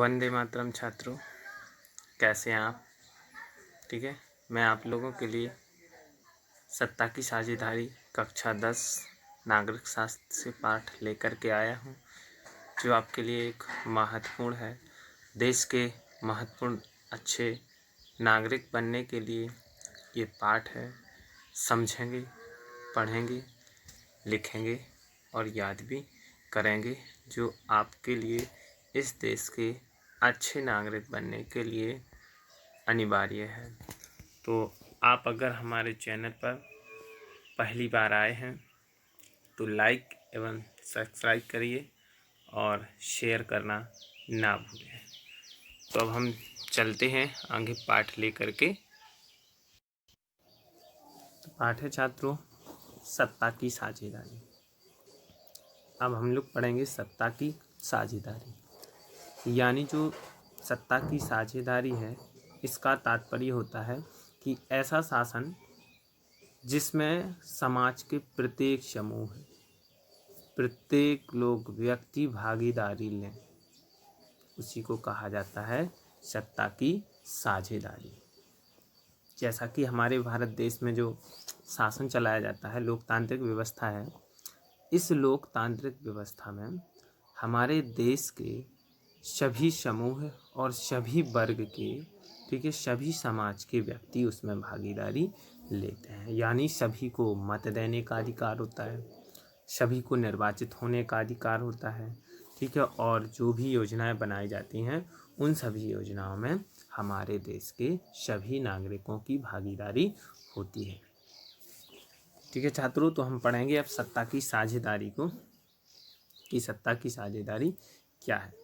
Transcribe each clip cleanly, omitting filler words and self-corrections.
वंदे मातरम छात्रों, कैसे हैं आप? ठीक है, मैं आप लोगों के लिए सत्ता की साझेदारी कक्षा 10 नागरिक शास्त्र से पाठ लेकर के आया हूं, जो आपके लिए एक महत्वपूर्ण है। देश के महत्वपूर्ण अच्छे नागरिक बनने के लिए ये पाठ है। समझेंगे, पढ़ेंगे, लिखेंगे और याद भी करेंगे, जो आपके लिए इस देश के अच्छे नागरिक बनने के लिए अनिवार्य है। तो आप अगर हमारे चैनल पर पहली बार आए हैं तो लाइक एवं सब्सक्राइब करिए और शेयर करना ना भूलें। तो अब हम चलते हैं आगे पाठ लेकर के। तो पाठ है छात्रों सत्ता की साझेदारी। अब हम लोग पढ़ेंगे सत्ता की साझेदारी, यानी जो सत्ता की साझेदारी है, इसका तात्पर्य होता है कि ऐसा शासन जिसमें समाज के प्रत्येक समूह, प्रत्येक लोग, व्यक्ति भागीदारी लें, उसी को कहा जाता है सत्ता की साझेदारी। जैसा कि हमारे भारत देश में जो शासन चलाया जाता है, लोकतांत्रिक व्यवस्था है, इस लोकतांत्रिक व्यवस्था में हमारे देश के सभी समूह और सभी वर्ग के, ठीक है, सभी समाज के व्यक्ति उसमें भागीदारी लेते हैं। यानी सभी को मत देने का अधिकार होता है, सभी को निर्वाचित होने का अधिकार होता है, ठीक है। और जो भी योजनाएं बनाई जाती हैं, उन सभी योजनाओं में हमारे देश के सभी नागरिकों की भागीदारी होती है। ठीक है छात्रों, तो हम पढ़ेंगे अब सत्ता की साझेदारी को, कि सत्ता की साझेदारी क्या है।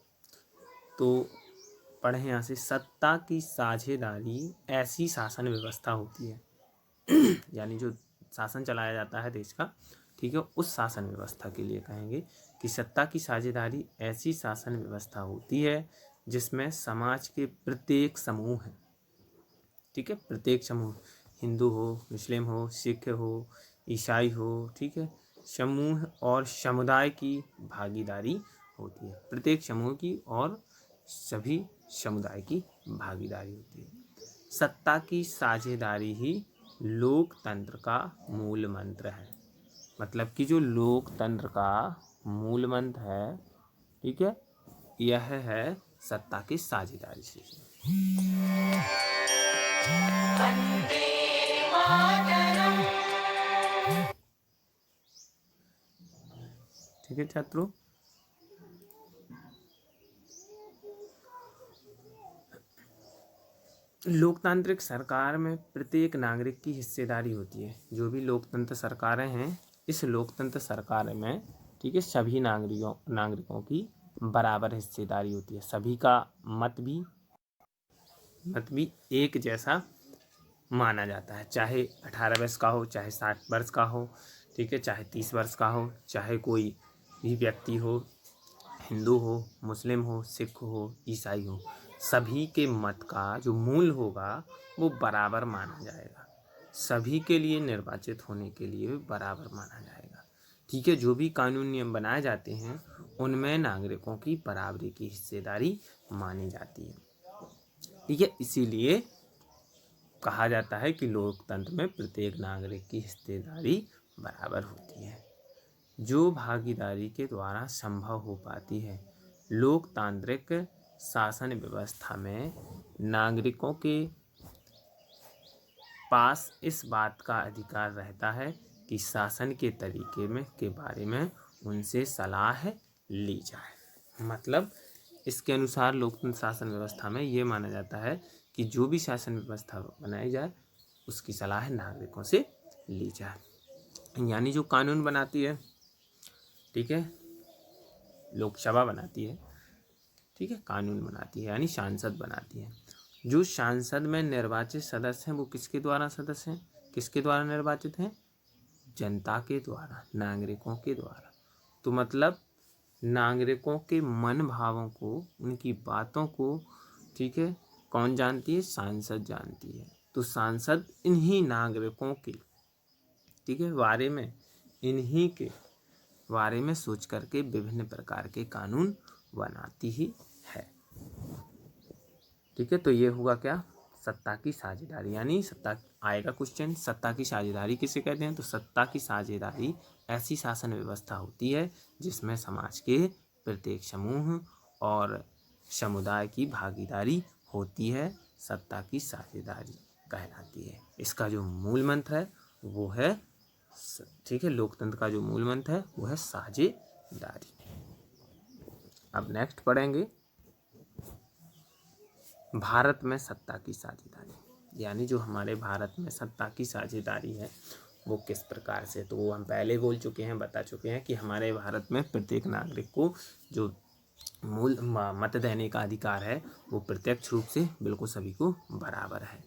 तो पढ़ें यहाँ से, सत्ता की साझेदारी ऐसी शासन व्यवस्था होती है यानी जो शासन चलाया जाता है देश का, ठीक है, उस शासन व्यवस्था के लिए कहेंगे कि सत्ता की साझेदारी ऐसी शासन व्यवस्था होती है जिसमें समाज के प्रत्येक समूह है, ठीक है, प्रत्येक समूह, हिंदू हो, मुस्लिम हो, सिख हो, ईसाई हो, ठीक है, समूह और समुदाय की भागीदारी होती है। प्रत्येक समूह की और सभी समुदाय की भागीदारी होती है। सत्ता की साझेदारी ही लोकतंत्र का मूल मंत्र है। मतलब कि जो लोकतंत्र का मूल मंत्र है, ठीक है, यह है सत्ता की साझेदारी से। ठीक है छात्रों, लोकतांत्रिक सरकार में प्रत्येक नागरिक की हिस्सेदारी होती है। जो भी लोकतंत्र सरकारें हैं, इस लोकतंत्र सरकार में, ठीक है, सभी नागरिकों की बराबर हिस्सेदारी होती है। सभी का मत भी एक जैसा माना जाता है, चाहे 18 वर्ष का हो, चाहे 60 वर्ष का हो, ठीक है, चाहे 30 वर्ष का हो, चाहे कोई भी व्यक्ति हो, हिंदू हो, मुस्लिम हो, सिख हो, ईसाई हो, सभी के मत का जो मूल होगा वो बराबर माना जाएगा। सभी के लिए निर्वाचित होने के लिए भी बराबर माना जाएगा। ठीक है, जो भी कानून नियम बनाए जाते हैं उनमें नागरिकों की बराबरी की हिस्सेदारी मानी जाती है। ठीक है, इसीलिए कहा जाता है कि लोकतंत्र में प्रत्येक नागरिक की हिस्सेदारी बराबर होती है, जो भागीदारी के द्वारा संभव हो पाती है। लोकतांत्रिक शासन व्यवस्था में नागरिकों के पास इस बात का अधिकार रहता है कि शासन के तरीके में के बारे में उनसे सलाह ली जाए। मतलब इसके अनुसार लोकतंत्र शासन व्यवस्था में ये माना जाता है कि जो भी शासन व्यवस्था बनाई जाए उसकी सलाह नागरिकों से ली जाए। यानी जो कानून बनाती है, ठीक है, लोकसभा बनाती है, ठीक है, कानून बनाती है, यानी सांसद बनाती है। जो सांसद में निर्वाचित सदस्य हैं वो किसके द्वारा सदस्य हैं, किसके द्वारा निर्वाचित हैं? जनता के द्वारा, नागरिकों के द्वारा। तो मतलब नागरिकों के मन भावों को, उनकी बातों को, ठीक है, कौन जानती है? सांसद जानती है। तो सांसद इन्हीं नागरिकों के, ठीक है, बारे में, इन्हीं के बारे में सोच करके विभिन्न प्रकार के कानून बनाती ही है। ठीक है, तो ये हुआ क्या, सत्ता की साझेदारी। यानी सत्ता आएगा क्वेश्चन, सत्ता की साझेदारी किसे कहते हैं? तो सत्ता की साझेदारी ऐसी शासन व्यवस्था होती है जिसमें समाज के प्रत्येक समूह और समुदाय की भागीदारी होती है, सत्ता की साझेदारी कहलाती है। इसका जो मूल मंत्र है वो है, ठीक है, लोकतंत्र का जो मूल मंत्र है वो है साझेदारी। अब नेक्स्ट पढ़ेंगे भारत में सत्ता की साझेदारी। यानी जो हमारे भारत में सत्ता की साझेदारी है वो किस प्रकार से, तो वो हम पहले बोल चुके हैं, बता चुके हैं कि हमारे भारत में प्रत्येक नागरिक को जो मूल मत देने का अधिकार है वो प्रत्यक्ष रूप से बिल्कुल सभी को बराबर है।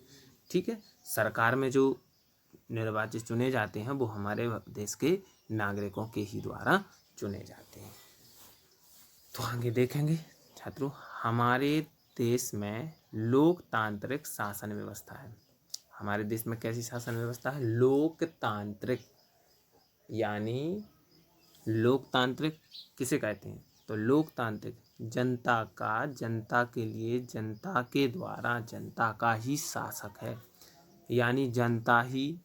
ठीक है, सरकार में जो निर्वाचित चुने जाते हैं वो हमारे देश के नागरिकों के ही द्वारा चुने जाते हैं। तो आगे देखेंगे छात्रों, हमारे देश में लोकतांत्रिक शासन व्यवस्था है। हमारे देश में कैसी शासन व्यवस्था है? लोकतांत्रिक। यानी लोकतांत्रिक किसे कहते हैं? तो लोकतांत्रिक जनता का, जनता के लिए, जनता के द्वारा, जनता का ही शासक है। यानी जनता ही,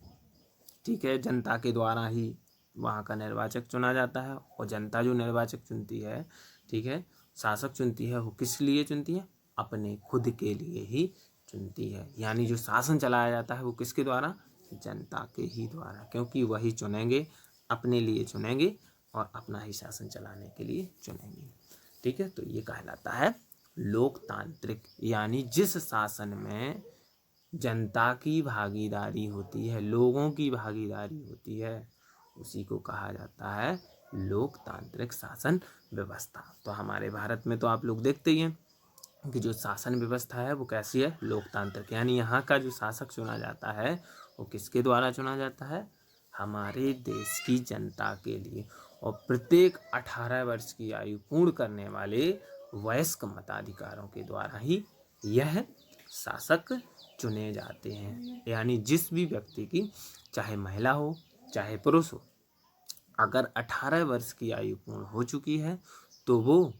ठीक है, जनता के द्वारा ही वहाँ का निर्वाचक चुना जाता है, और जनता जो निर्वाचक चुनती है, ठीक है, शासक चुनती है, वो किस लिए चुनती है? अपने खुद के लिए ही चुनती है। यानी जो शासन चलाया जाता है वो किसके द्वारा? जनता के ही द्वारा, क्योंकि वही चुनेंगे, अपने लिए चुनेंगे और अपना ही शासन चलाने के लिए चुनेंगे। ठीक है, तो ये कहलाता है लोकतांत्रिक। यानी जिस शासन में जनता की भागीदारी होती है, लोगों की भागीदारी होती है, उसी को कहा जाता है लोकतांत्रिक शासन व्यवस्था। तो हमारे भारत में तो आप लोग देखते ही हैं कि जो शासन व्यवस्था है वो कैसी है? लोकतांत्रिक। यानी यहाँ का जो शासक चुना जाता है वो किसके द्वारा चुना जाता है? हमारे देश की जनता के लिए। और प्रत्येक 18 वर्ष की आयु पूर्ण करने वाले वयस्क मताधिकारों के द्वारा ही यह शासक चुने जाते हैं। यानी जिस भी व्यक्ति की, चाहे महिला हो चाहे पुरुष हो, अगर 18 वर्ष की आयु पूर्ण हो चुकी है तो वो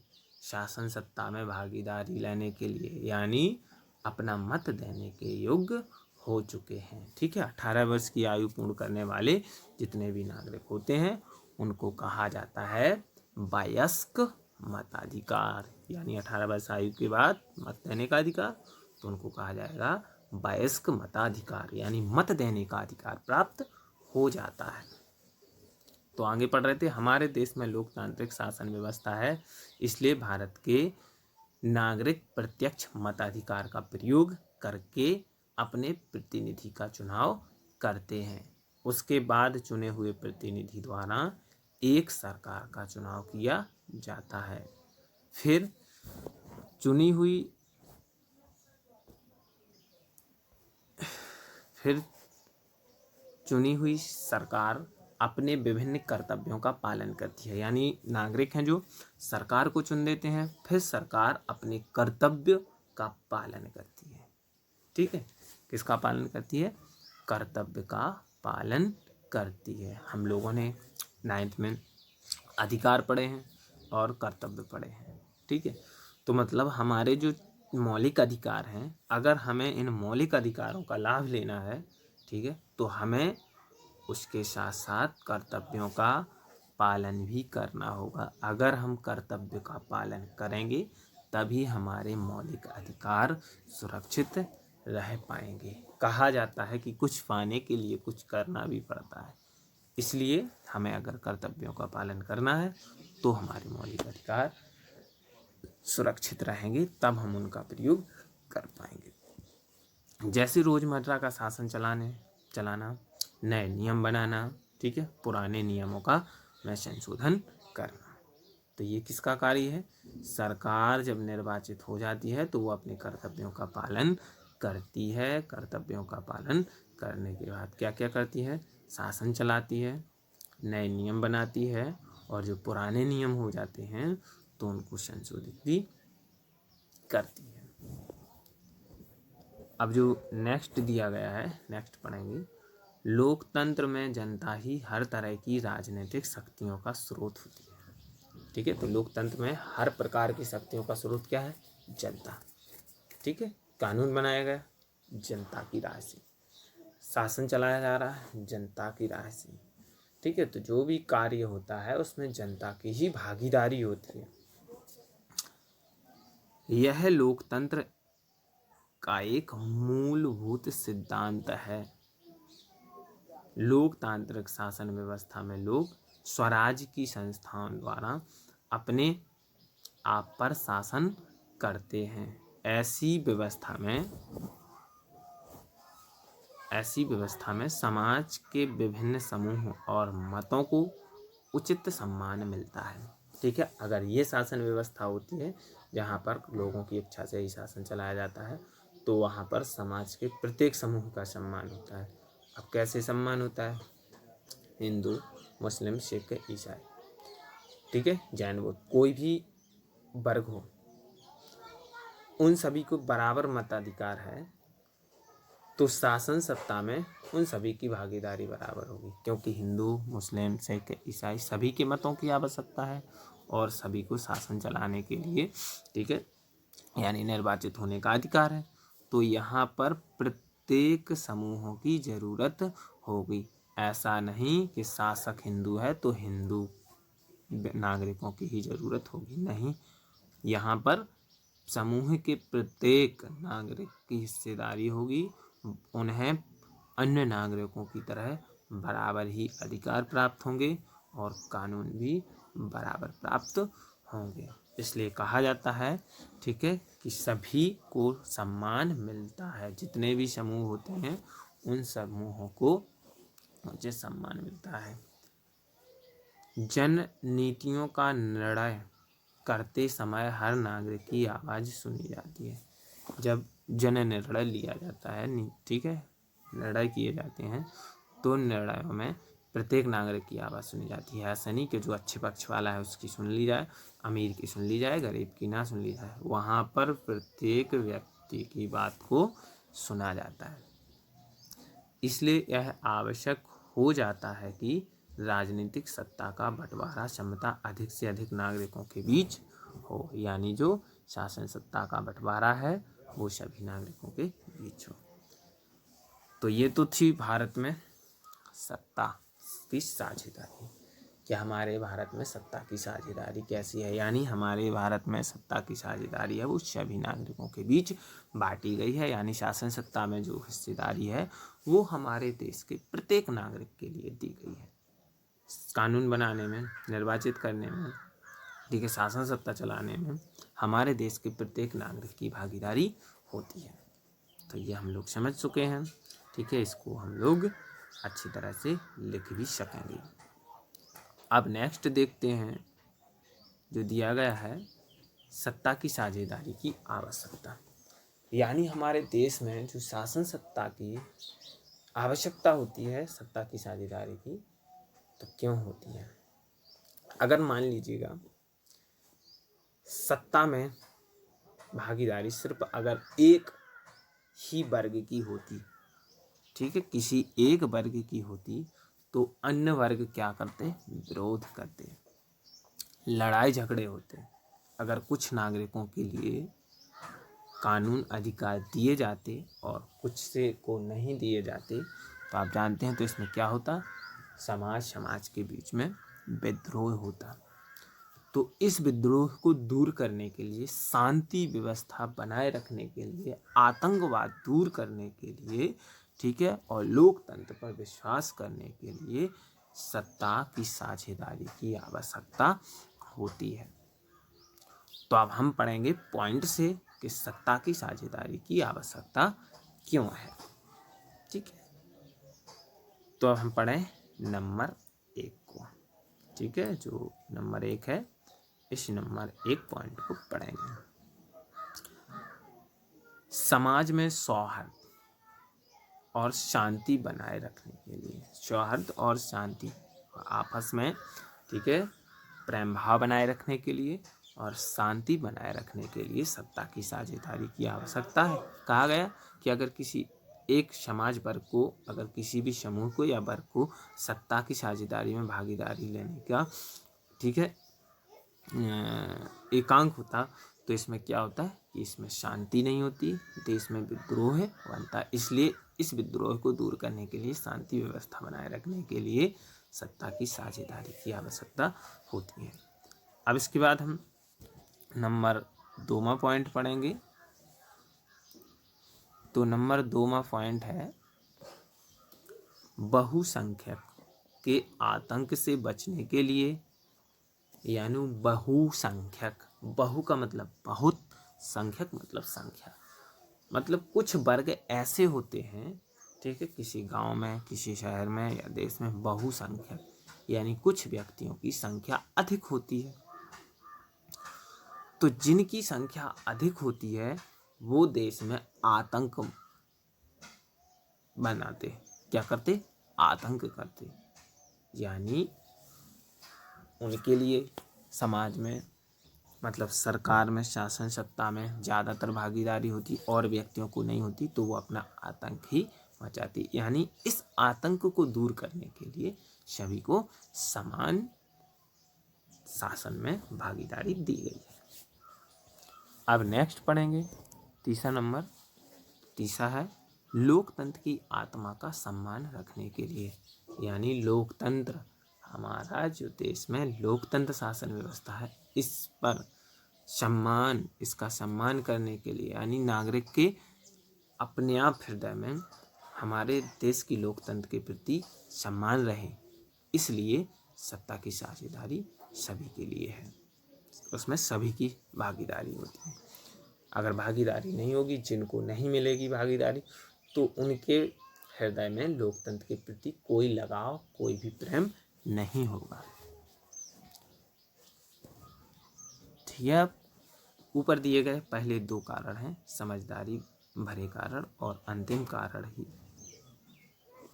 शासन सत्ता में भागीदारी लेने के लिए, यानी अपना मत देने के योग्य हो चुके हैं। ठीक है, 18 वर्ष की आयु पूर्ण करने वाले जितने भी नागरिक होते हैं उनको कहा जाता है वयस्क मताधिकार। यानी 18 वर्ष आयु के बाद मत देने का अधिकार, तो उनको कहा जाएगा वयस्क मताधिकार, यानी मत देने का अधिकार प्राप्त हो जाता है। तो आगे पढ़ रहे थे, हमारे देश में लोकतांत्रिक शासन व्यवस्था है, इसलिए भारत के नागरिक प्रत्यक्ष मताधिकार का प्रयोग करके अपने प्रतिनिधि का चुनाव करते हैं। उसके बाद चुने हुए प्रतिनिधि द्वारा एक सरकार का चुनाव किया जाता है। फिर चुनी हुई सरकार अपने विभिन्न कर्तव्यों का पालन करती है। यानी नागरिक हैं जो सरकार को चुन देते हैं, फिर सरकार अपने कर्तव्य का पालन करती है। ठीक है, किसका पालन करती है? कर्तव्य का पालन करती है। हम लोगों ने 9th में अधिकार पढ़े हैं और कर्तव्य पढ़े हैं। ठीक है, तो मतलब हमारे जो मौलिक अधिकार हैं, अगर हमें इन मौलिक अधिकारों का लाभ लेना है, ठीक है, तो हमें उसके साथ साथ कर्तव्यों का पालन भी करना होगा। अगर हम कर्तव्य का पालन करेंगे तभी हमारे मौलिक अधिकार सुरक्षित रह पाएंगे। कहा जाता है कि कुछ पाने के लिए कुछ करना भी पड़ता है, इसलिए हमें अगर कर्तव्यों का पालन करना है तो हमारे मौलिक अधिकार सुरक्षित रहेंगे, तब हम उनका प्रयोग कर पाएंगे। जैसे रोजमर्रा का शासन चलाना, नए नियम बनाना, ठीक है, पुराने नियमों का में संशोधन करना, तो ये किसका कार्य है? सरकार जब निर्वाचित हो जाती है तो वो अपने कर्तव्यों का पालन करती है। कर्तव्यों का पालन करने के बाद क्या क्या करती है? शासन चलाती है, नए नियम बनाती है, और जो पुराने नियम हो जाते हैं तो उनको संशोधित भी करती है। अब जो नेक्स्ट दिया गया है, नेक्स्ट पढ़ेंगे, लोकतंत्र में जनता ही हर तरह की राजनीतिक शक्तियों का स्रोत होती है। ठीक है, तो लोकतंत्र में हर प्रकार की शक्तियों का स्रोत क्या है? जनता। ठीक है, कानून बनाया गया जनता की राय से, शासन चलाया जा रहा है जनता की राय से। ठीक है, तो जो भी कार्य होता है उसमें जनता की ही भागीदारी होती है। यह लोकतंत्र का एक मूलभूत सिद्धांत है। लोकतांत्रिक शासन व्यवस्था में लोग स्वराज की संस्थाओं द्वारा अपने आप पर शासन करते हैं। ऐसी व्यवस्था में समाज के विभिन्न समूह और मतों को उचित सम्मान मिलता है। ठीक है, अगर ये शासन व्यवस्था होती है जहाँ पर लोगों की इच्छा से ही शासन चलाया जाता है तो वहाँ पर समाज के प्रत्येक समूह का सम्मान होता है। अब कैसे सम्मान होता है? हिंदू, मुस्लिम, सिख, ईसाई, ठीक है, जैन, बौद्ध, कोई भी वर्ग हो, उन सभी को बराबर मताधिकार है तो शासन सत्ता में उन सभी की भागीदारी बराबर होगी, क्योंकि हिंदू, मुस्लिम, सिख, ईसाई सभी के मतों की आवश्यकता है और सभी को शासन चलाने के लिए, ठीक है, यानी निर्वाचित होने का अधिकार है। तो यहाँ पर प्रत्येक समूहों की जरूरत होगी। ऐसा नहीं कि शासक हिंदू है तो हिंदू नागरिकों की ही जरूरत होगी, नहीं, यहाँ पर समूह के प्रत्येक नागरिक की हिस्सेदारी होगी। उन्हें अन्य नागरिकों की तरह बराबर ही अधिकार प्राप्त होंगे और कानून भी बराबर प्राप्त होंगे। इसलिए कहा जाता है, ठीक है, कि सभी को सम्मान मिलता है। जितने भी समूह होते हैं उन समूहों को उचित सम्मान मिलता है। जन नीतियों का निर्णय करते समय हर नागरिक की आवाज़ सुनी जाती है। जब जन निर्णय लिया जाता है, ठीक है, निर्णय किए जाते हैं तो निर्णयों में प्रत्येक नागरिक की आवाज़ सुनी जाती है। ऐसा नहीं कि जो अच्छे पक्ष वाला है उसकी सुन ली जाए, अमीर की सुन ली जाए, गरीब की ना सुन ली जाए। वहाँ पर प्रत्येक व्यक्ति की बात को सुना जाता है। इसलिए यह आवश्यक हो जाता है कि राजनीतिक सत्ता का बंटवारा क्षमता अधिक से अधिक नागरिकों के बीच हो, यानी जो शासन सत्ता का बंटवारा है वो सभी नागरिकों के बीच हो। तो ये तो थी भारत में सत्ता की साझेदारी। कि हमारे भारत में सत्ता की साझेदारी कैसी है, यानी हमारे भारत में सत्ता की साझेदारी है वो सभी नागरिकों के बीच बांटी गई है, यानी शासन सत्ता में जो हिस्सेदारी है वो हमारे देश के प्रत्येक नागरिक के लिए दी गई है। कानून बनाने में, निर्वाचित करने में, ठीक है, शासन सत्ता चलाने में हमारे देश के प्रत्येक नागरिक की भागीदारी होती है। तो ये हम लोग समझ चुके हैं, ठीक है, इसको हम लोग अच्छी तरह से लिख भी सकेंगे। अब नेक्स्ट देखते हैं जो दिया गया है, सत्ता की साझेदारी की आवश्यकता। यानी हमारे देश में जो शासन सत्ता की आवश्यकता होती है, सत्ता की साझेदारी की, तो क्यों होती है? अगर मान लीजिएगा सत्ता में भागीदारी सिर्फ अगर एक ही वर्ग की होती, ठीक है, किसी एक वर्ग की होती तो अन्य वर्ग क्या करते? विरोध करते, लड़ाई झगड़े होते। अगर कुछ नागरिकों के लिए कानून अधिकार दिए जाते और कुछ से को नहीं दिए जाते तो आप जानते हैं तो इसमें क्या होता? समाज के बीच में विद्रोह होता। तो इस विद्रोह को दूर करने के लिए, शांति व्यवस्था बनाए रखने के लिए, आतंकवाद दूर करने के लिए, ठीक है, और लोकतंत्र पर विश्वास करने के लिए सत्ता की साझेदारी की आवश्यकता होती है। तो अब हम पढ़ेंगे पॉइंट से कि सत्ता की साझेदारी की आवश्यकता क्यों है, ठीक है। तो अब हम पढ़ें नंबर 1 को, ठीक है, जो नंबर 1 है इस नंबर 1 पॉइंट को पढ़ेंगे। समाज में सौहार्द और शांति बनाए रखने के लिए, सौहार्द और शांति आपस में, ठीक है, प्रेम भाव बनाए रखने के लिए और शांति बनाए रखने के लिए सत्ता की साझेदारी की आवश्यकता है। कहा गया कि अगर किसी एक समाज वर्ग को, अगर किसी भी समूह को या वर्ग को सत्ता की साझेदारी में भागीदारी लेने का, ठीक है, एकांक होता तो इसमें क्या होता है कि इसमें शांति नहीं होती, देश में विद्रोह बनता है। इसलिए इस विद्रोह को दूर करने के लिए, शांति व्यवस्था बनाए रखने के लिए सत्ता की साझेदारी की आवश्यकता होती है। अब इसके बाद हम नंबर 2वां पॉइंट पढ़ेंगे। तो नंबर 2वां पॉइंट है बहुसंख्यक के आतंक से बचने के लिए, यानी बहुसंख्यक, बहु का मतलब बहुत, संख्यक मतलब संख्या, मतलब कुछ वर्ग ऐसे होते हैं, ठीक है, किसी गांव में, किसी शहर में या देश में बहुसंख्यक यानी कुछ व्यक्तियों की संख्या अधिक होती है। तो जिनकी संख्या अधिक होती है वो देश में आतंक बनाते, क्या करते, आतंक करते, यानी उनके लिए समाज में, मतलब सरकार में, शासन सत्ता में ज़्यादातर भागीदारी होती और व्यक्तियों को नहीं होती, तो वो अपना आतंक ही मचाती। यानी इस आतंक को दूर करने के लिए सभी को समान शासन में भागीदारी दी गई है। अब नेक्स्ट पढ़ेंगे तीसरा नंबर। तीसरा है लोकतंत्र की आत्मा का सम्मान रखने के लिए, यानी लोकतंत्र, हमारा जो देश में लोकतंत्र शासन व्यवस्था है, इस पर सम्मान, इसका सम्मान करने के लिए, यानी नागरिक के अपने आप हृदय में हमारे देश की लोकतंत्र के प्रति सम्मान रहे, इसलिए सत्ता की साझेदारी सभी के लिए है, उसमें सभी की भागीदारी होती है। अगर भागीदारी नहीं होगी, जिनको नहीं मिलेगी भागीदारी, तो उनके हृदय में लोकतंत्र के प्रति कोई लगाव, कोई भी प्रेम नहीं होगा। ठीक है। ऊपर दिए गए पहले 2 कारण हैं, समझदारी भरे कारण और अंतिम कारण ही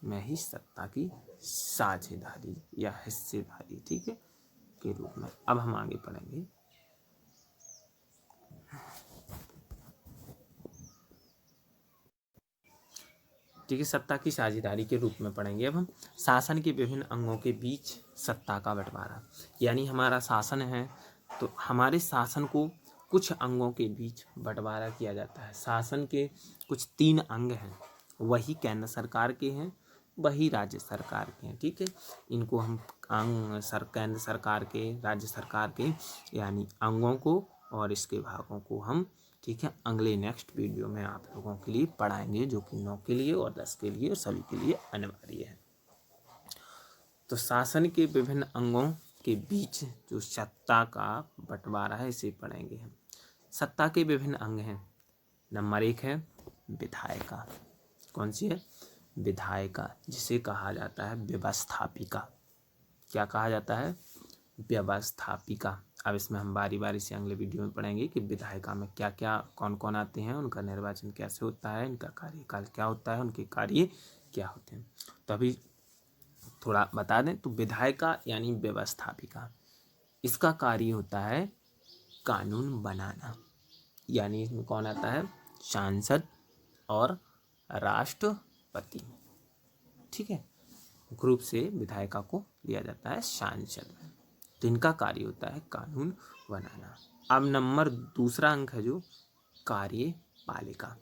में ही सत्ता की साझेदारी या हिस्सेदारी, ठीक है, के रूप में। अब हम आगे पढ़ेंगे। ठीक है, सत्ता की साझेदारी के रूप में पढ़ेंगे। अब हम शासन के विभिन्न अंगों के बीच सत्ता का बंटवारा, यानी हमारा शासन है तो हमारे शासन को कुछ अंगों के बीच बंटवारा किया जाता है। शासन के कुछ 3 अंग हैं, वही केंद्र सरकार के हैं, वही राज्य सरकार के हैं, ठीक है। इनको हम केंद्र सरकार के, राज्य सरकार के यानी अंगों को और इसके भागों को हम, ठीक है, अगले नेक्स्ट वीडियो में आप लोगों के लिए पढ़ाएंगे, जो कि 9 के लिए और 10 के लिए और सभी के लिए अनिवार्य है। तो शासन के विभिन्न अंगों के बीच जो सत्ता का बंटवारा है, इसे पढ़ेंगे हम। सत्ता के विभिन्न अंग हैं। नंबर 1 है विधायिका। कौन सी है? विधायिका, जिसे कहा जाता है व्यवस्थापिका। क्या कहा जाता है? व्यवस्थापिका। अब इसमें हम बारी बारी से अगले वीडियो में पढ़ेंगे कि विधायिका में क्या क्या, कौन कौन आते हैं, उनका निर्वाचन कैसे होता है, इनका कार्यकाल क्या होता है, उनके कार्य क्या होते हैं। तो अभी थोड़ा बता दें तो विधायिका यानी व्यवस्थापिका, इसका कार्य होता है कानून बनाना। यानी इसमें कौन आता है? सांसद और राष्ट्रपति, ठीक है, ग्रुप से विधायिका को लिया जाता है सांसद। तो इनका कार्य होता है कानून बनाना। अब नंबर 2 अंक है जो कार्यपालिका।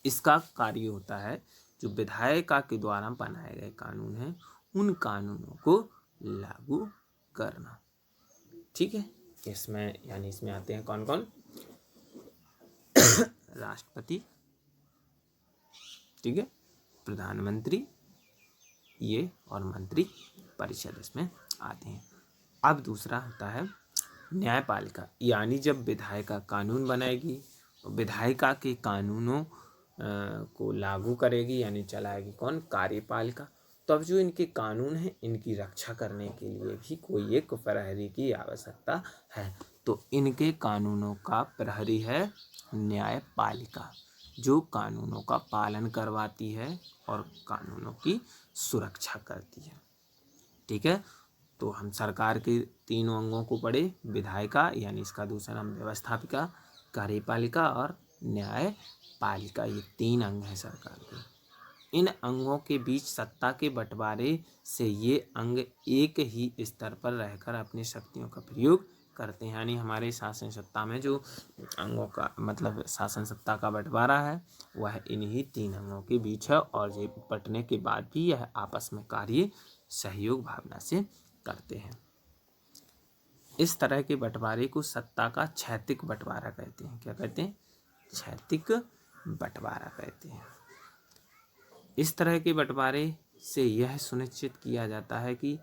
इसका कार्य होता है जो विधायिका के द्वारा बनाए गए कानून हैं, उन कानूनों को लागू करना, ठीक है। इसमें यानी इसमें आते हैं कौन कौन? राष्ट्रपति, ठीक है, प्रधानमंत्री, ये और मंत्री परिषद इसमें आते हैं। अब दूसरा होता है न्यायपालिका, यानी जब विधायिका कानून बनाएगी, विधायिका के कानूनों को लागू करेगी, यानी चलाएगी कौन? कार्यपालिका। तो अब जो इनके कानून हैं, इनकी रक्षा करने के लिए भी कोई एक प्रहरी की आवश्यकता है। तो इनके कानूनों का प्रहरी है न्यायपालिका, जो कानूनों का पालन करवाती है और कानूनों की सुरक्षा करती है, ठीक है। तो हम सरकार के 3 अंगों को पढ़े, विधायिका यानी इसका दूसरा नाम व्यवस्थापिका, कार्यपालिका और न्यायपालिका, ये 3 अंग हैं सरकार के। इन अंगों के बीच सत्ता के बंटवारे से ये अंग एक ही स्तर पर रहकर अपनी शक्तियों का प्रयोग करते हैं। यानी हमारे शासन सत्ता में जो अंगों का मतलब शासन सत्ता का बंटवारा है वह इन्हीं 3 अंगों के बीच है, और ये बंटने के बाद भी यह आपस में कार्य सहयोग भावना से करते हैं। इस तरह के बंटवारे को सत्ता का क्षैतिक बंटवारा कहते हैं। क्या कहते हैं? क्षैतिक बंटवारा कहते हैं। इस तरह के बंटवारे से यह सुनिश्चित किया जाता है कि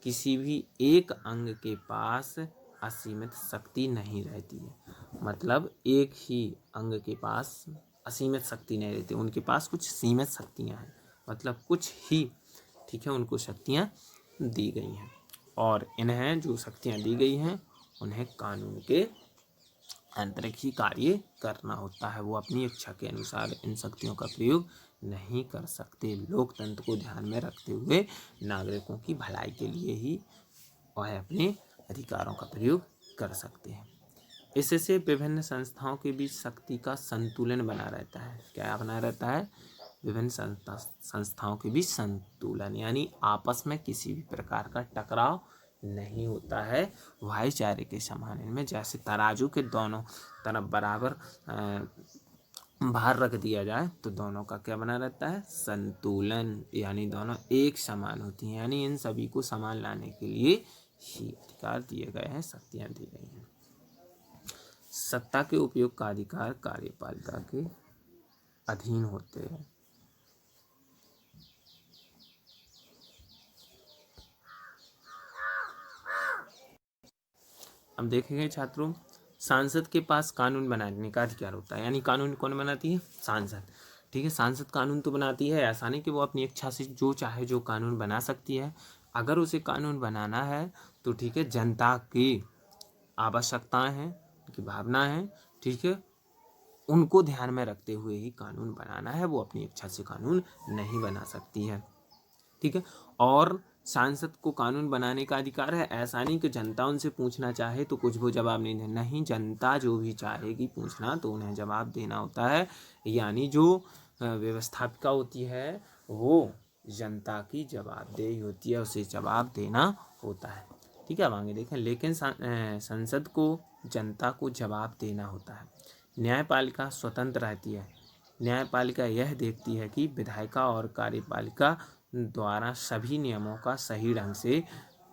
किसी भी एक अंग के पास असीमित शक्ति नहीं रहती है। मतलब एक ही अंग के पास असीमित शक्ति नहीं रहती, उनके पास कुछ सीमित शक्तियां हैं, मतलब कुछ ही, ठीक है, उनको शक्तियां दी गई हैं, और इन्हें जो शक्तियां दी गई हैं उन्हें कानून के अंतरिक्ष ही कार्य करना होता है। वो अपनी इच्छा के अनुसार इन शक्तियों का प्रयोग नहीं कर सकते। लोकतंत्र को ध्यान में रखते हुए नागरिकों की भलाई के लिए ही वह अपने अधिकारों का प्रयोग कर सकते हैं। इससे विभिन्न संस्थाओं के बीच शक्ति का संतुलन बना रहता है। क्या बना रहता है? विभिन्न संस्थाओं के बीच संतुलन, यानी आपस में किसी भी प्रकार का टकराव नहीं होता है। भाईचारे के समान इनमें जैसे तराजू के दोनों तरफ बराबर भार रख दिया जाए तो दोनों का क्या बना रहता है? संतुलन, यानी दोनों एक समान होती हैं। यानी इन सभी को समान लाने के लिए ही अधिकार दिए गए हैं, शक्तियां दी गई हैं। सत्ता के उपयोग का अधिकार कार्यपालिका के अधीन होते हैं। अब देखेंगे छात्रों, सांसद के पास कानून बनाने का अधिकार होता है। यानी कानून कौन बनाती है? सांसद। ठीक है, सांसद कानून तो बनाती है, ऐसा नहीं कि वो अपनी इच्छा से जो चाहे जो कानून बना सकती है। अगर उसे कानून बनाना है तो ठीक है, जनता की आवश्यकताएं हैं, उनकी भावना है, ठीक है, उनको ध्यान में रखते हुए ही कानून बनाना है। वो अपनी इच्छा से कानून नहीं बना सकती है, ठीक है। और सांसद को कानून बनाने का अधिकार है, ऐसा नहीं कि जनता उनसे पूछना चाहे तो कुछ वो जवाब नहीं दे, नहीं, जनता जो भी चाहेगी पूछना तो उन्हें जवाब देना होता है। यानी जो व्यवस्थापिका होती है वो जनता की जवाबदेही होती है, उसे जवाब देना होता है, ठीक है। अब आगे देखें, लेकिन संसद को जनता को जवाब देना होता है। न्यायपालिका स्वतंत्र रहती है। न्यायपालिका यह देखती है कि विधायिका और कार्यपालिका द्वारा सभी नियमों का सही ढंग से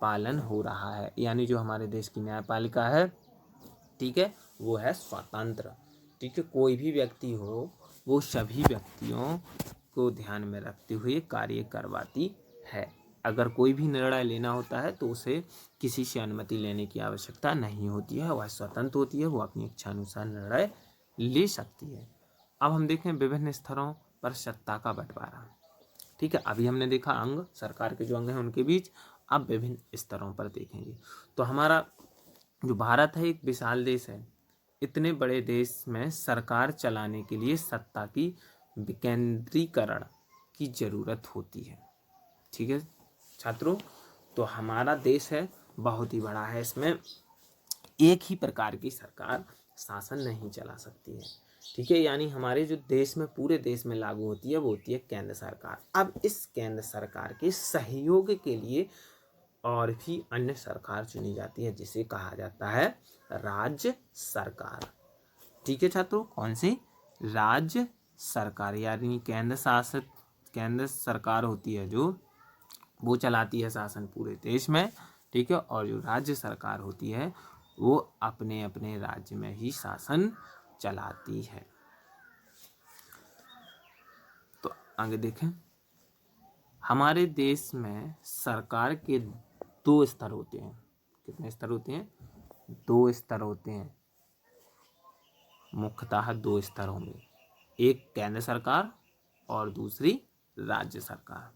पालन हो रहा है। यानी जो हमारे देश की न्यायपालिका है, ठीक है, वो है स्वतंत्र, ठीक है। कोई भी व्यक्ति हो वो सभी व्यक्तियों को ध्यान में रखते हुए कार्य करवाती है। अगर कोई भी निर्णय लेना होता है तो उसे किसी से अनुमति लेने की आवश्यकता नहीं होती है, वह स्वतंत्र होती है, वो अपनी इच्छा अनुसार निर्णय ले सकती है। अब हम देखें विभिन्न स्तरों पर सत्ता का बंटवारा, ठीक है। अभी हमने देखा अंग, सरकार के जो अंग हैं उनके बीच, अब विभिन्न स्तरों पर देखेंगे। तो हमारा जो भारत है एक विशाल देश है। इतने बड़े देश में सरकार चलाने के लिए सत्ता की विकेंद्रीकरण की जरूरत होती है, ठीक है छात्रों। तो हमारा देश है बहुत ही बड़ा है, इसमें एक ही प्रकार की सरकार शासन नहीं चला सकती है, ठीक है। यानी हमारे जो देश में, पूरे देश में लागू होती है वो होती है केंद्र सरकार। अब इस केंद्र सरकार के सहयोग के लिए और भी अन्य सरकार चुनी जाती है, जिसे कहा जाता है राज्य सरकार, ठीक है छात्रों। कौन सी? राज्य सरकार। यानी केंद्र सरकार होती है जो वो चलाती है शासन पूरे देश में, ठीक है। और जो राज्य सरकार होती है वो अपने अपने राज्य में ही शासन चलाती है। तो आगे देखें, हमारे देश में सरकार के 2 स्तर होते हैं। कितने स्तर होते हैं? 2 स्तर होते हैं, मुख्यतः 2 स्तर होंगे, एक केंद्र सरकार और दूसरी राज्य सरकार।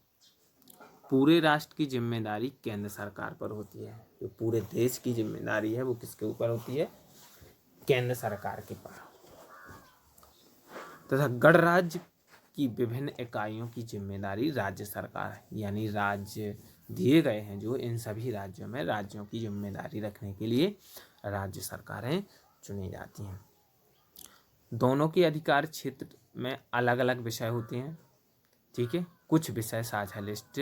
पूरे राष्ट्र की जिम्मेदारी केंद्र सरकार पर होती है। जो पूरे देश की जिम्मेदारी है वो किसके ऊपर होती है? केंद्र सरकार के पर। तथा गणराज्य की विभिन्न इकाइयों की जिम्मेदारी राज्य सरकार है। यानी राज्य दिए गए हैं जो, इन सभी राज्यों में राज्यों की जिम्मेदारी रखने के लिए राज्य सरकारें चुनी जाती हैं। दोनों के अधिकार क्षेत्र में अलग अलग विषय होते हैं, ठीक है। कुछ विषय साझा लिस्ट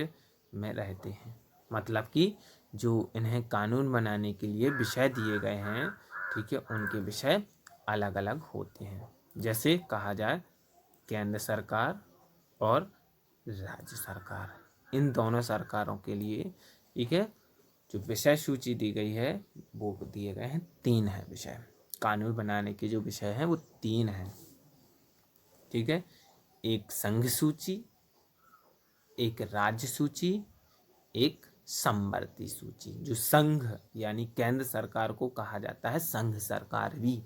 में रहते हैं, मतलब कि जो इन्हें कानून बनाने के लिए विषय दिए गए हैं, ठीक है, उनके विषय अलग अलग होते हैं। जैसे कहा जाए केंद्र सरकार और राज्य सरकार, इन दोनों सरकारों के लिए, ठीक है, जो विषय सूची दी गई है वो दिए गए हैं 3 है विषय। कानून बनाने के जो विषय हैं वो 3 हैं, ठीक है। एक संघ सूची, एक राज्य सूची, एक समवर्ती सूची। जो संघ यानी केंद्र सरकार को कहा जाता है संघ सरकार भी।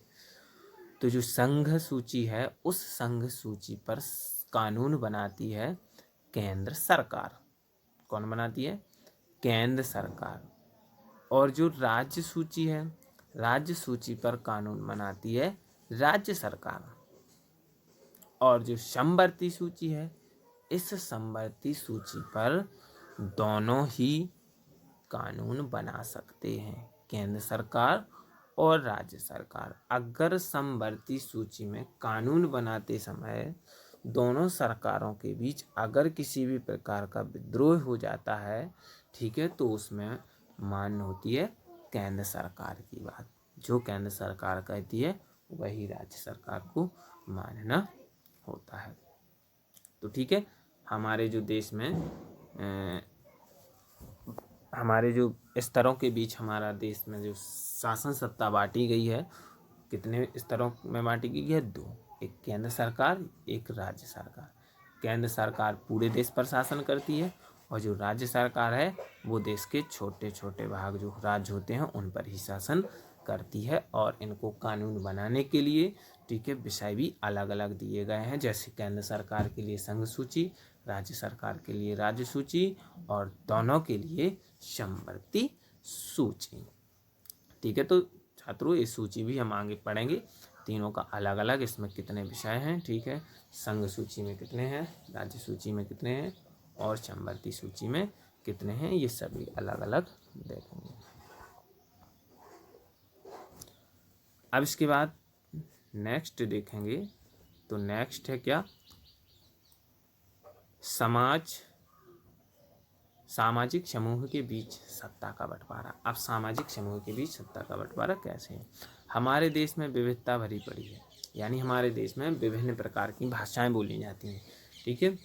तो जो संघ सूची है उस संघ सूची पर कानून बनाती है केंद्र सरकार। कौन बनाती है? केंद्र सरकार। और जो राज्य सूची है, राज्य सूची पर कानून बनाती है राज्य सरकार। और जो समवर्ती सूची है, इस समवर्ती सूची पर दोनों ही कानून बना सकते हैं, केंद्र सरकार और राज्य सरकार। अगर समवर्ती सूची में कानून बनाते समय दोनों सरकारों के बीच अगर किसी भी प्रकार का विद्रोह हो जाता है, ठीक है, तो उसमें मान्य होती है केंद्र सरकार की बात। जो केंद्र सरकार कहती है वही राज्य सरकार को मानना होता है। तो ठीक है, हमारे जो देश में हमारे जो स्तरों के बीच हमारा देश में जो शासन सत्ता बांटी गई है, कितने स्तरों में बांटी गई है? 2। एक केंद्र सरकार, एक राज्य सरकार। केंद्र सरकार पूरे देश पर शासन करती है और जो राज्य सरकार है वो देश के छोटे छोटे भाग जो राज्य होते हैं उन पर ही शासन करती है। और इनको कानून बनाने के लिए, ठीक है, विषय भी अलग अलग दिए गए हैं। जैसे केंद्र सरकार के लिए संघ सूची, राज्य सरकार के लिए राज्य सूची और दोनों के लिए समवर्ती सूची। ठीक है, तो छात्रों इस सूची भी हम आगे पढ़ेंगे। तीनों का अलग अलग इसमें कितने विषय हैं, ठीक है, संघ सूची में कितने हैं, राज्य सूची में कितने हैं और समवर्ती सूची में कितने हैं, ये सभी अलग अलग देखेंगे। अब इसके बाद नेक्स्ट देखेंगे, तो नेक्स्ट है क्या? सामाजिक समूह के बीच सत्ता का बंटवारा। अब सामाजिक समूह के बीच सत्ता का बंटवारा कैसे है? हमारे देश में विविधता भरी पड़ी है, यानी हमारे देश में विभिन्न प्रकार की भाषाएं बोली जाती हैं, ठीक है।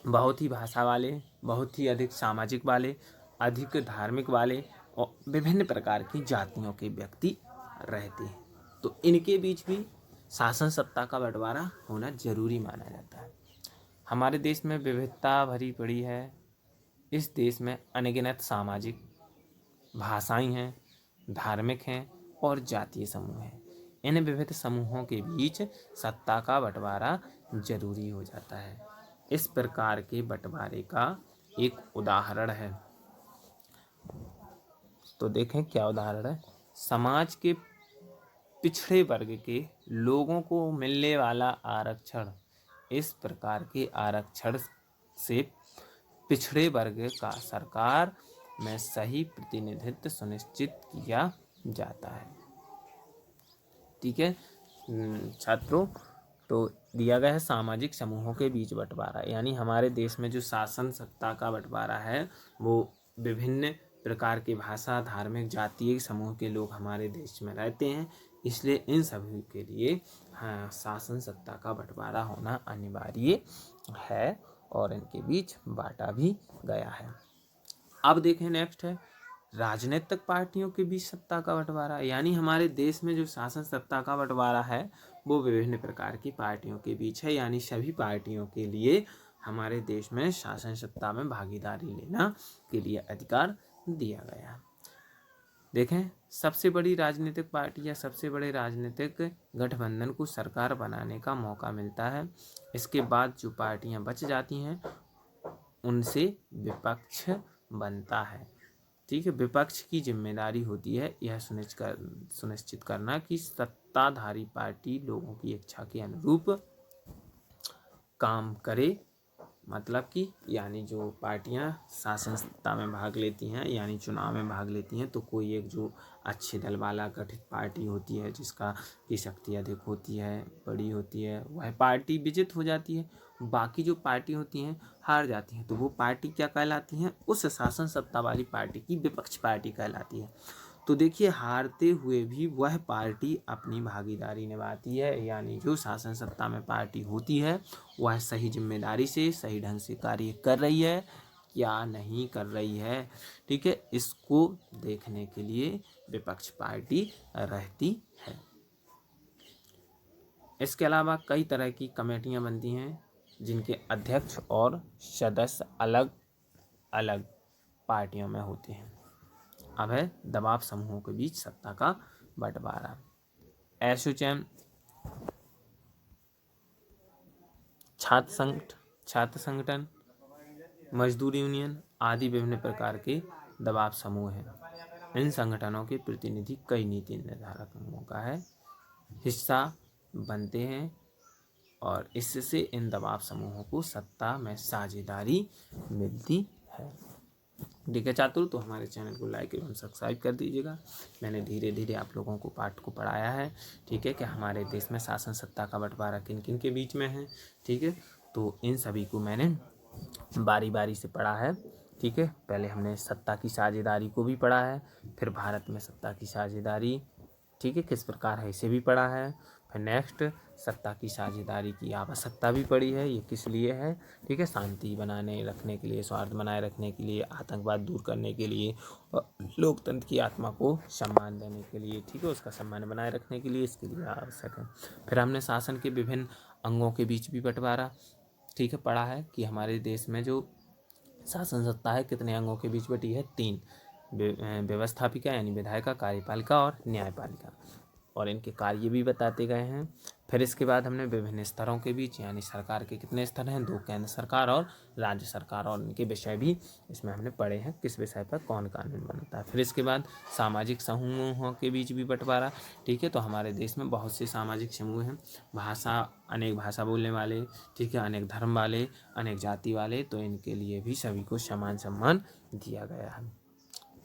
बहुत ही भाषा वाले, बहुत ही अधिक सामाजिक वाले, अधिक धार्मिक वाले और विभिन्न प्रकार की जातियों के व्यक्ति रहते हैं। तो इनके बीच भी शासन सत्ता का बंटवारा होना जरूरी माना जाता है। हमारे देश में विविधता भरी पड़ी है। इस देश में अनगिनत सामाजिक भाषाएं हैं, धार्मिक हैं और जातीय समूह हैं। इन विविध समूहों के बीच सत्ता का बंटवारा जरूरी हो जाता है। इस प्रकार के बंटवारे का एक उदाहरण है, तो देखें क्या उदाहरण है। समाज के पिछड़े वर्ग के लोगों को मिलने वाला आरक्षण। इस प्रकार के आरक्षण से पिछड़े वर्ग का सरकार में सही प्रतिनिधित्व सुनिश्चित किया जाता है। ठीक है छात्रों, तो दिया गया है सामाजिक समूहों के बीच बंटवारा, यानी हमारे देश में जो शासन सत्ता का बंटवारा है वो विभिन्न प्रकार के भाषा, धार्मिक, जातीय समूह के लोग हमारे देश में रहते हैं, इसलिए इन सभी के लिए शासन सत्ता का बंटवारा होना अनिवार्य है और इनके बीच बांटा भी गया है। अब देखें नेक्स्ट है राजनीतिक पार्टियों के बीच सत्ता का बंटवारा, यानी हमारे देश में जो शासन सत्ता का बंटवारा है वो विभिन्न प्रकार की पार्टियों के बीच है, यानी सभी पार्टियों के लिए हमारे देश में शासन सत्ता में भागीदारी लेना के लिए अधिकार दिया गया है। देखें सबसे बड़ी राजनीतिक पार्टी या सबसे बड़े राजनीतिक गठबंधन को सरकार बनाने का मौका मिलता है। इसके बाद जो पार्टियां बच जाती हैं उनसे विपक्ष बनता है। ठीक है, विपक्ष की जिम्मेदारी होती है यह सुनिश्चित करना कि सत्ताधारी पार्टी लोगों की इच्छा के अनुरूप काम करे, मतलब कि यानी जो पार्टियां शासन सत्ता में भाग लेती हैं यानी चुनाव में भाग लेती हैं, तो कोई एक जो अच्छे दल वाला गठित पार्टी होती है जिसका की शक्ति अधिक होती है, बड़ी होती है, वह पार्टी विजित हो जाती है। बाकी जो पार्टी होती हैं हार जाती हैं, तो वो पार्टी क्या कहलाती हैं? उस शासन सत्ता वाली पार्टी की विपक्ष पार्टी कहलाती है। तो देखिए, हारते हुए भी वह पार्टी अपनी भागीदारी निभाती है, यानी जो शासन सत्ता में पार्टी होती है वह सही जिम्मेदारी से सही ढंग से कार्य कर रही है या नहीं कर रही है। ठीक है, इसको देखने के लिए विपक्ष पार्टी रहती है। इसके अलावा कई तरह की कमेटियां बनती हैं जिनके अध्यक्ष और सदस्य अलग अलग पार्टियों में होते हैं। अब है दबाव समूहों के बीच सत्ता का बंटवारा। एसोचैम, छात्र संगठन, मजदूर यूनियन आदि विभिन्न प्रकार के दबाव समूह हैं। इन संगठनों के प्रतिनिधि कई नीति निर्धारकों का हिस्सा बनते हैं और इससे इन दबाव समूहों को सत्ता में साझेदारी मिलती है। ठीक है छात्रों, तो हमारे चैनल को लाइक एवं सब्सक्राइब कर दीजिएगा। मैंने धीरे धीरे आप लोगों को पाठ को पढ़ाया है। ठीक है, कि हमारे देश में शासन सत्ता का बंटवारा किन किन के बीच में है। ठीक है, तो इन सभी को मैंने बारी बारी से पढ़ा है। ठीक है, पहले हमने सत्ता की साझेदारी को भी पढ़ा है, फिर भारत में सत्ता की साझेदारी ठीक है किस प्रकार है इसे भी पढ़ा है, फिर नेक्स्ट सत्ता की साझेदारी की आवश्यकता भी पड़ी है, ये किस लिए है। ठीक है, शांति बनाने रखने के लिए, स्वार्थ बनाए रखने के लिए, आतंकवाद दूर करने के लिए और लोकतंत्र की आत्मा को सम्मान देने के लिए। ठीक है, उसका सम्मान बनाए रखने के लिए इसके लिए आवश्यक है। फिर हमने शासन के विभिन्न अंगों के बीच भी बंटवारा ठीक है पढ़ा है कि हमारे देश में जो शासन सत्ता है कितने अंगों के बीच बटी है? 3, व्यवस्थापिका यानी विधायिका, कार्यपालिका और न्यायपालिका, और इनके कार्य भी बताते गए हैं। फिर इसके बाद हमने विभिन्न स्तरों के बीच यानी सरकार के कितने स्तर हैं? 2, केंद्र सरकार और राज्य सरकार, और इनके विषय भी इसमें हमने पढ़े हैं, किस विषय पर कौन कानून बनता है। फिर इसके बाद सामाजिक समूहों के बीच भी बंटवारा। ठीक है, तो हमारे देश में बहुत से सामाजिक समूह हैं, भाषा अनेक भाषा बोलने वाले, ठीक है, अनेक धर्म वाले, अनेक जाति वाले, तो इनके लिए भी सभी को समान सम्मान दिया गया है।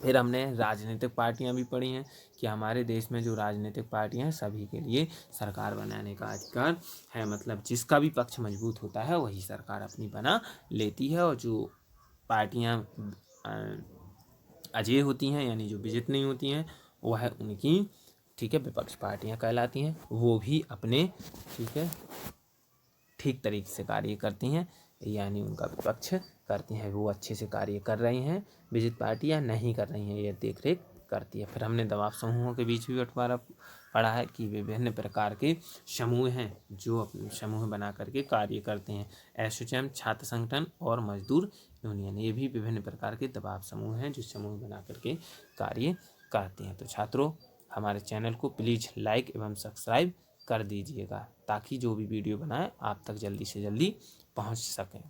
फिर हमने राजनीतिक पार्टियां भी पढ़ी हैं कि हमारे देश में जो राजनीतिक पार्टियां हैं सभी के लिए सरकार बनाने का अधिकार है, मतलब जिसका भी पक्ष मजबूत होता है वही सरकार अपनी बना लेती है, और जो पार्टियां अजेय होती हैं यानी जो विजित नहीं होती हैं वह उनकी ठीक है विपक्ष पार्टियां कहलाती हैं। वो भी अपने ठीक तरीके से कार्य करती हैं यानी उनका विपक्ष करती हैं, वो अच्छे से कार्य कर रही हैं, विजित पार्टियां नहीं कर रही हैं, ये देख रेख करती है। फिर हमने दबाव समूहों के बीच भी बंटवारा पढ़ा है कि विभिन्न प्रकार के समूह हैं जो अपने समूह बना करके कार्य करते हैं। एसोचैम, छात्र संगठन और मजदूर यूनियन, ये भी विभिन्न प्रकार के दबाव समूह हैं जो समूह बना करके कार्य करते हैं। तो छात्रों, हमारे चैनल को प्लीज़ लाइक एवं सब्सक्राइब कर दीजिएगा ताकि जो भी वीडियो बनाए आप तक जल्दी से जल्दी पहुंच सकें।